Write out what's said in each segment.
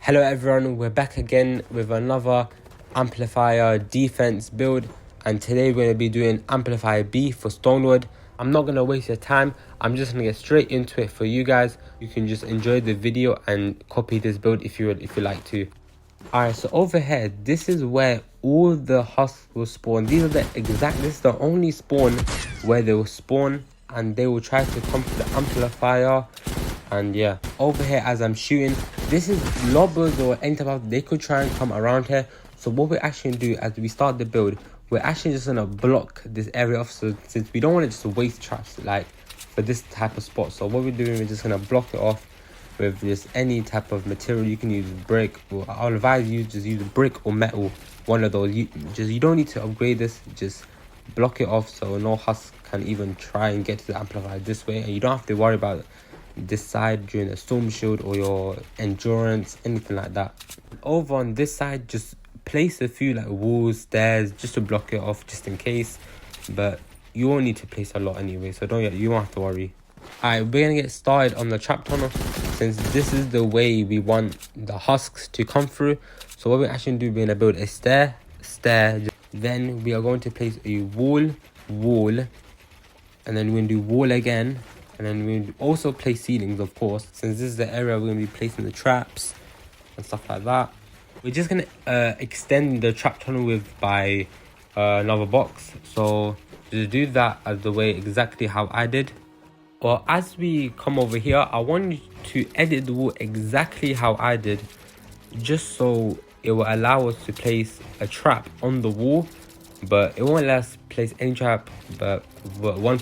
Hello everyone, we're back again with another Amplifier defense build, and today we're going to be doing Amplifier B for Stonewood. I'm not going to waste your time, I'm just going to get straight into it for you guys. You can just enjoy the video and copy this build if you like to. Alright, so over here, this is where all the husks will spawn. This is the only spawn where they will spawn, and they will try to come to the amplifier. And yeah, over here as I'm shooting, this is lobbers or anything else, they could try and come around here. So what we're actually gonna do as we start the build, we're actually just gonna block this area off, so since we don't want to just waste traps like for this type of spot. So what we're doing, we're just gonna block it off with just any type of material. You can use brick, or I'll advise you just use brick or metal, one of those. You don't need to upgrade this, just block it off so no husk can even try and get to the amplifier this way, and you don't have to worry about this side during the storm shield or your endurance, anything like that. Over on this side, just place a few like walls, stairs, just to block it off, just in case, but you won't need to place a lot anyway, so you won't have to worry. Alright, we're gonna get started on the trap tunnel, since this is the way we want the husks to come through. So what we're actually gonna do, we're gonna build a stair, then we are going to place a wall, and then we're gonna do wall again, and then we also place ceilings, of course, since this is the area we're going to be placing the traps and stuff like that. We're just going to extend the trap tunnel by another box. So just do that as the way exactly how I did. Or as we come over here, I want you to edit the wall exactly how I did, just so it will allow us to place a trap on the wall, but it won't let us place any trap but one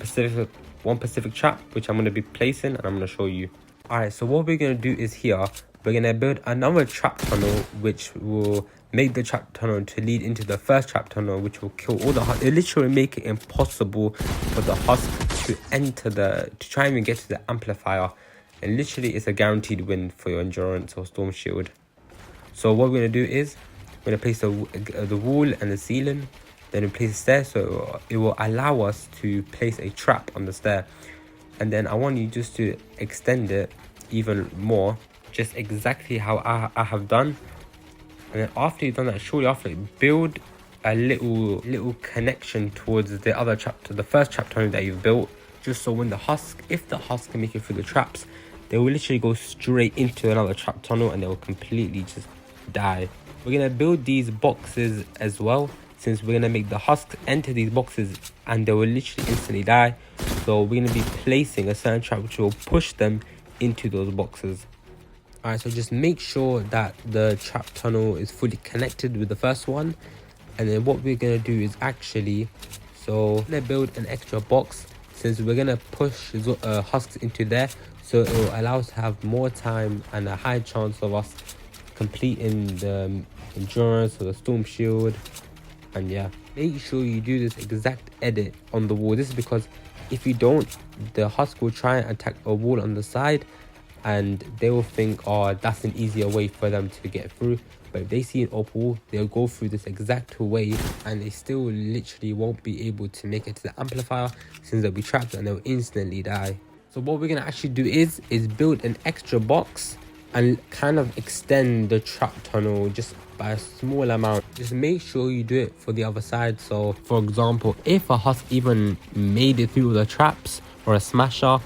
specific trap, which I'm going to be placing, and I'm going to show you. Alright, so what we're going to do is here, we're going to build another trap tunnel, which will make the trap tunnel to lead into the first trap tunnel, which will kill all the husks. It literally make it impossible for the husk to enter to try and get to the amplifier, and literally it's a guaranteed win for your endurance or storm shield. So what we're going to do is we're going to place the wall and the ceiling, then we place a stair, so it will allow us to place a trap on the stair. And then I want you just to extend it even more, just exactly how I have done. And then after you've done that, shortly after, build a little connection towards the other trap, to the first trap tunnel that you've built, just so when if the husk can make it through the traps, they will literally go straight into another trap tunnel and they will completely just die. We're gonna build these boxes as well, since we're going to make the husks enter these boxes and they will literally instantly die. So we're going to be placing a certain trap which will push them into those boxes. Alright, so just make sure that the trap tunnel is fully connected with the first one. And then what we're going to do is so we're going to build an extra box, since we're going to push husks into there. So it will allow us to have more time and a high chance of us completing the endurance or the storm shield. And yeah, make sure you do this exact edit on the wall. This is because if you don't, the husk will try and attack a wall on the side, and they will think, oh, that's an easier way for them to get through. But if they see an open wall, they'll go through this exact way, and they still literally won't be able to make it to the amplifier, since they'll be trapped and they'll instantly die. So what we're gonna actually do is build an extra box and kind of extend the trap tunnel just by a small amount. Just make sure you do it for the other side. So for example, if a husk even made it through the traps or a smasher,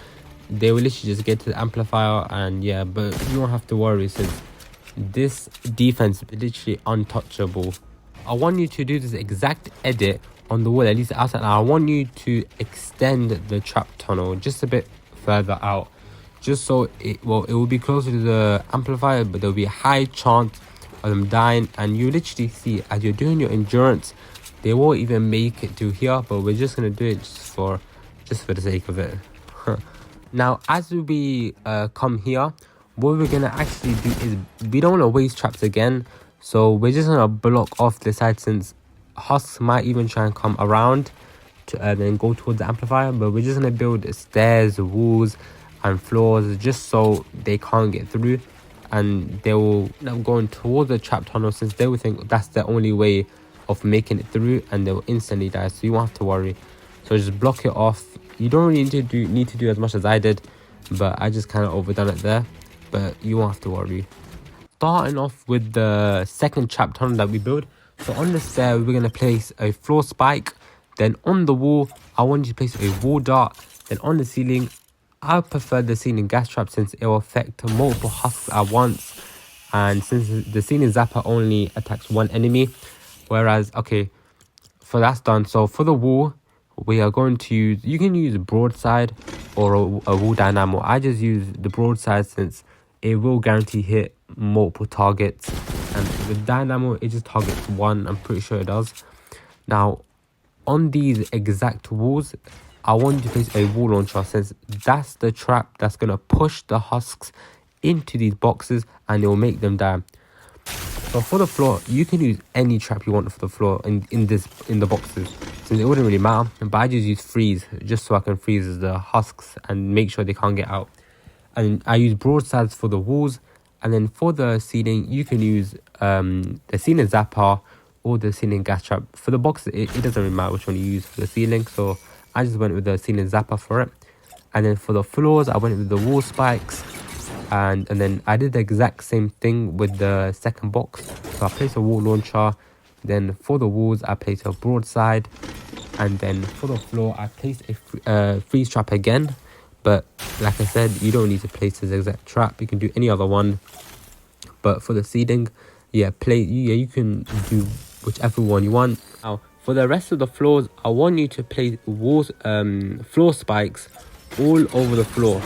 they will literally just get to the amplifier. And yeah, but you don't have to worry, since this defense is literally untouchable. I want you to do this exact edit on the wall, at least outside. I want you to extend the trap tunnel just a bit further out, just so it will be closer to the amplifier, but there'll be a high chance of them dying. And you literally see, as you're doing your endurance, they won't even make it to here, but we're just gonna do it just for the sake of it. Now as we come here, what we're gonna actually do is, we don't want to waste traps again, so we're just gonna block off the side, since husks might even try and come around to then go towards the amplifier. But we're just gonna build stairs, walls and floors, just so they can't get through, and they will end up going towards the trap tunnel, since they will think that's the only way of making it through, and they will instantly die. So you won't have to worry. So just block it off. You don't really need to do as much as I did, but I just kind of overdone it there, but you won't have to worry. starting off with the second trap tunnel that we build. So on the stair, we're going to place a floor spike. Then on the wall, I want you to place a wall dart. Then on the ceiling, I prefer the ceiling gas trap since it will affect multiple husks at once. And since the ceiling zapper only attacks one enemy. Whereas, okay, for that's done. So for the wall, we are going to use, you can use broadside or a wall dynamo. I just use the broadside since it will guarantee hit multiple targets, and with dynamo it just targets one. I'm pretty sure it does. Now on these exact walls, I want you to place a wall launcher since that's the trap that's going to push the husks into these boxes and it will make them die. So for the floor, you can use any trap you want for the floor in the boxes, since it wouldn't really matter. But I just use freeze just so I can freeze the husks and make sure they can't get out. And I use broadsides for the walls, and then for the ceiling, you can use the ceiling zapper or the ceiling gas trap. For the boxes, it doesn't really matter which one you use for the ceiling, so I just went with the ceiling zapper for it. And then for the floors, I went with the wall spikes. And then I did the exact same thing with the second box. So I placed a wall launcher. Then for the walls, I placed a broadside. And then for the floor, I placed a freeze trap again. But like I said, you don't need to place this exact trap. You can do any other one. But for the ceiling, you can do whichever one you want. Now, for the rest of the floors, I want you to place floor spikes all over the floor.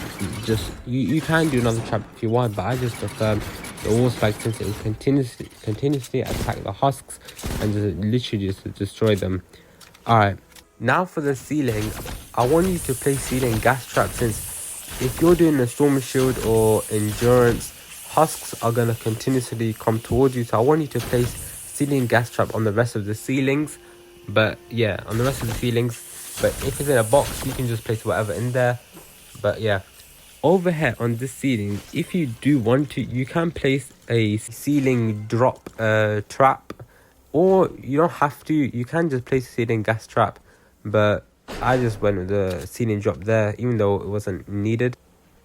Just you can do another trap if you want, but I just prefer the wall spike since it will continuously attack the husks and just literally just destroy them. Alright, now for the ceiling, I want you to place ceiling gas trap since if you're doing a storm shield or endurance, husks are gonna continuously come towards you. So I want you to place ceiling gas trap on the rest of the ceilings. But yeah, on the rest of the ceilings. But if it's in a box, you can just place whatever in there. But yeah, over here on this ceiling, if you do want to, you can place a ceiling drop trap, or you don't have to. You can just place a ceiling gas trap. But I just went with the ceiling drop there, even though it wasn't needed.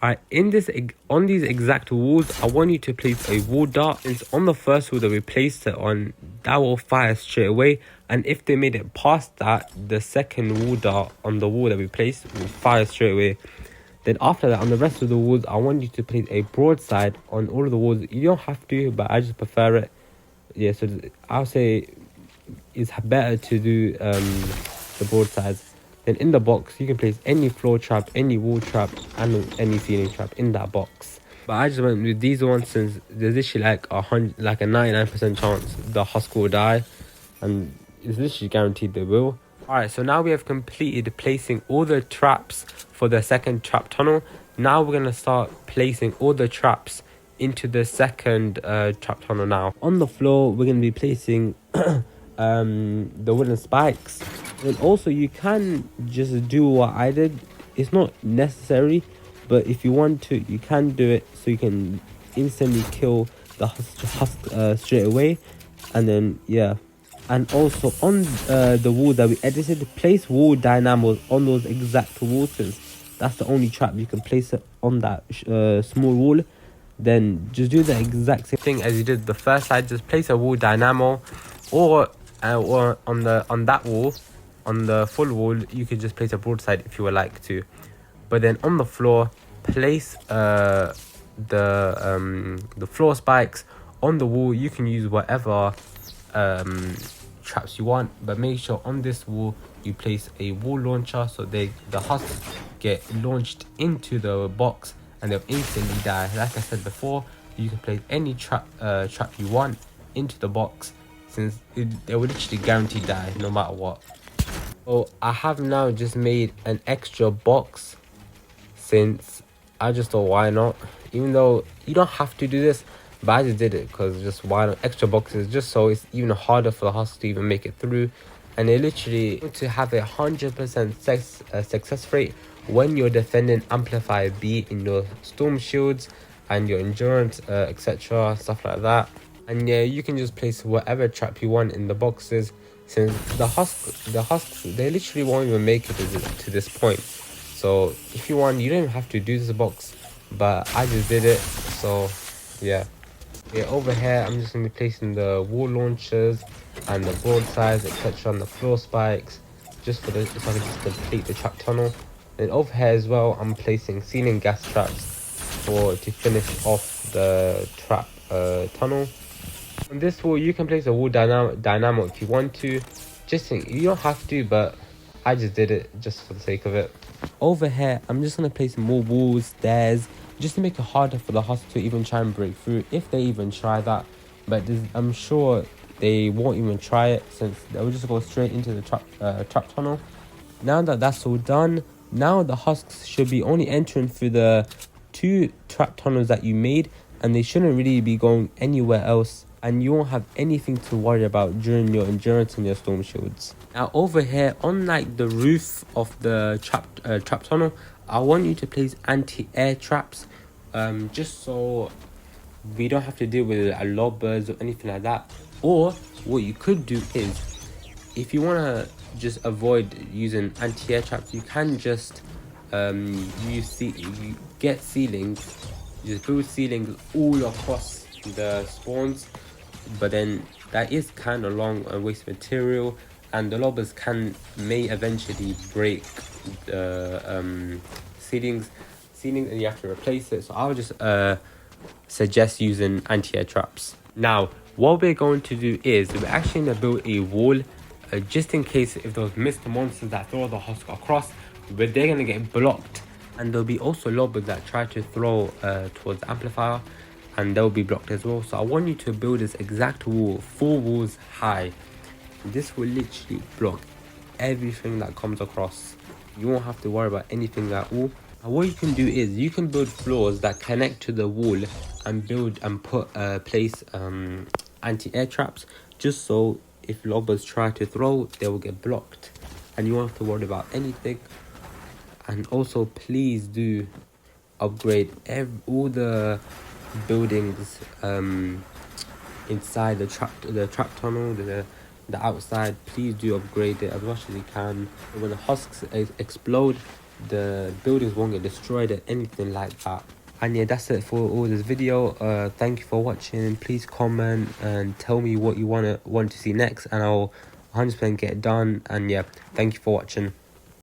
Alright, on these exact walls, I want you to place a wall dart. Since on the first wall that we placed it on, that will fire straight away. And if they made it past that, the second wall dart on the wall that we placed will fire straight away. Then after that, on the rest of the walls, I want you to place a broadside on all of the walls. You don't have to, but I just prefer it. Yeah, so I'll say it's better to do the broadsides. Then in the box, you can place any floor trap, any wall trap, and any ceiling trap in that box. But I just went with these ones since there's literally like a 99% chance the husk will die, and it's literally guaranteed they will. Alright, so now we have completed placing all the traps for the second trap tunnel. Now we're going to start placing all the traps into the second trap tunnel now. On the floor, we're going to be placing the wooden spikes. And also, you can just do what I did. It's not necessary, but if you want to, you can do it so you can instantly kill the husk straight away. And then, yeah. And also, on the wall that we edited, place wall dynamos on those exact walls, since that's the only trap you can place it on that small wall. Then just do the exact same thing as you did the first side. Just place a wall dynamo, or on that wall, on the full wall, you could just place a broadside if you would like to. But then on the floor, place the floor spikes. On the wall, you can use whatever traps you want, but make sure on this wall you place a wall launcher so the husks get launched into the box and they'll instantly die. Like I said before, you can place any trap you want into the box, since they will literally guarantee die no matter what. So I have now just made an extra box since I just thought why not, even though you don't have to do this, but I just did it because just why not. Extra boxes just so it's even harder for the husks to even make it through. And it literally to have a 100% success rate when you're defending Amplifier B in your storm shields and your endurance etc, stuff like that. And yeah, you can just place whatever trap you want in the boxes, since the husks they literally won't even make it to this point. So if you want, you don't even have to do this box, but I just did it. So yeah. Yeah, over here I'm just going to be placing the wall launchers and the broadsides, etc., on the floor spikes, just for the so I can just complete the trap tunnel. Then over here as well, I'm placing ceiling gas traps to finish off the trap tunnel. On this wall, you can place a wall dynamo if you want to. You don't have to, but I just did it just for the sake of it. Over here, I'm just going to place more walls, stairs, just to make it harder for the husk to even try and break through, if they even try that. But I'm sure they won't even try it, since they'll just go straight into the trap tunnel. Now that that's all done, now the husks should be only entering through the 2 trap tunnels that you made, and they shouldn't really be going anywhere else, and you won't have anything to worry about during your endurance and your storm shields. Now over here on like the roof of the trap tunnel, I want you to place anti-air traps, just so we don't have to deal with lobbers or anything like that. Or what you could do is, if you want to just avoid using anti-air traps, you can just you get ceilings, just build ceilings all across the spawns. But then that is kind of long and waste material, and the lobbers may eventually break the ceilings, and you have to replace it. So I would just suggest using anti-air traps. Now what we're going to do is we're actually going to build a wall, just in case if those mist monsters that throw the husk across, but they're going to get blocked. And there'll be also lobbers that try to throw towards the amplifier, and they'll be blocked as well. So I want you to build this exact wall, 4 walls high. This will literally block everything that comes across. You won't have to worry about anything at all. And what you can do is you can build floors that connect to the wall, and place anti-air traps, just so if lobbers try to throw, they will get blocked and you won't have to worry about anything. And also please do upgrade all the buildings inside the trap tunnel, the outside. Please do upgrade it as much as you can. When the husks explode, the buildings won't get destroyed or anything like that. And yeah, that's it for all this video. Thank you for watching. Please comment and tell me what you want to see next, and I'll 100% get it done. And yeah, thank you for watching.